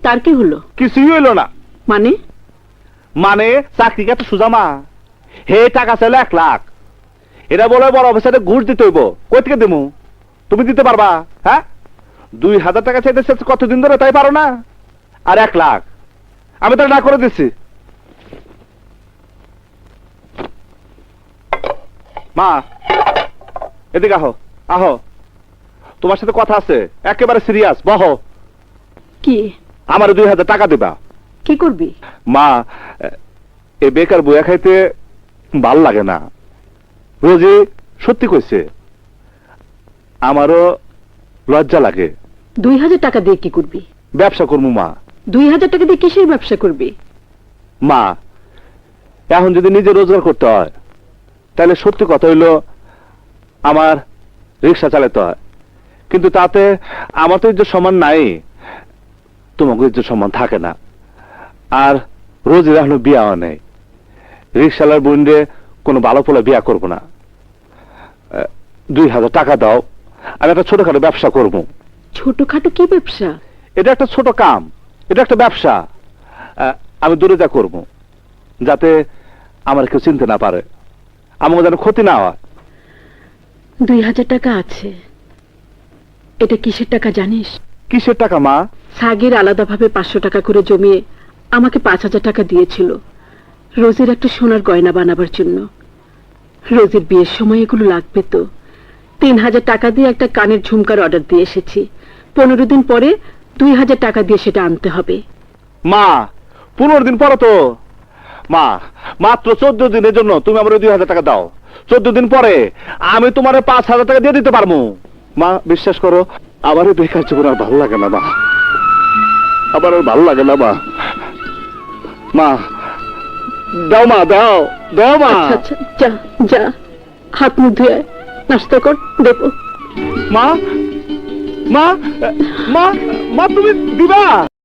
তার কি হলো? কিছুই হইলো না। মানে? মানে চাকরি এত সোজা মা? হে টাকা চাইলে 1 লাখ, এটা বলে বড় অফিসারে ঘুষ দিতে হইব। কই থেকে দেবো? তুমি দিতে পারবা? হ্যাঁ, 2000 টাকা চাইতেছে কতদিন ধরে, তাই পারো না? আর 1 লাখ আমি তো না করে দিচ্ছি। মা এদিকে আহো, আহো, তোমার সাথে কথা আছে, একেবারে সিরিয়াস। বহো। কি? আমার 2000 টাকা দিবা। কি করবি? মা, এই বেকার বইয়া খাইতে ভাল লাগে না। রোজি সত্যি কইছে, আমারও লজ্জা লাগে। 2000 টাকা দিয়ে কি করবি? ব্যবসা করবো মা। 2000 টাকা দিয়ে কিসের ব্যবসা করবি? মা, এখন যদি নিজে রোজগার করতে হয়, তাহলে সত্যি কথা হইলো আমার রিক্সা চালাতে হয়। কিন্তু তাতে আমার তো ইজ্জত সম্মান নাই, তোমাকে ইজ্জত সম্মান থাকে না। আর রোজির এখনো বিয়া হয় নাই। রিক্সালার বোনরে কোনো ভালো পোলা বিয়া করবো না। 2000 টাকা দাও, আমি একটা ছোটখাটো ব্যবসা করব। ছোটখাটো কি ব্যবসা? এটা একটা ছোট কাম, এটা একটা ব্যবসা। আমি দূরে যা করব, যাতে আমার কেউ চিনতে না পারে, আমাকে যেন ক্ষতি না হয়। 2000 টাকা আছে। এটা কিসের টাকা জানিস? কিসের টাকা মা? সাগির আলাদাভাবে 500 টাকা করে জমিয়ে আমাকে 5000 টাকা দিয়েছিল রোজির একটা সোনার গয়না বানাবার জন্য। রোজির বিয়ের সময় এগুলো লাগবে তো। 3000 টাকা দিয়ে একটা কানের ঝুমকার অর্ডার দিয়ে এসেছি। 15 দিন পরে 2000 টাকা দিয়ে সেটা আনতে হবে। মা, 15 দিন পরে তো? মা, মাত্র 14 দিনের জন্য তুমি আমার 2000 টাকা দাও। 14 দিন পরে আমি তোমার 5000 টাকা দিয়ে দিতে পারবো। মা, বিশ্বাস করো, আমার এই বেকার জীবন আর ভালো লাগে না মা। আমার আর ভালো লাগে না মা। মা দাও, মা দাও, দাও মা। আচ্ছা আচ্ছা, যা যা, হাত মুখ ধুয়ে আয়, নাস্তা কর, দেবো। মা, মা, মা, মা তুমি দিবা?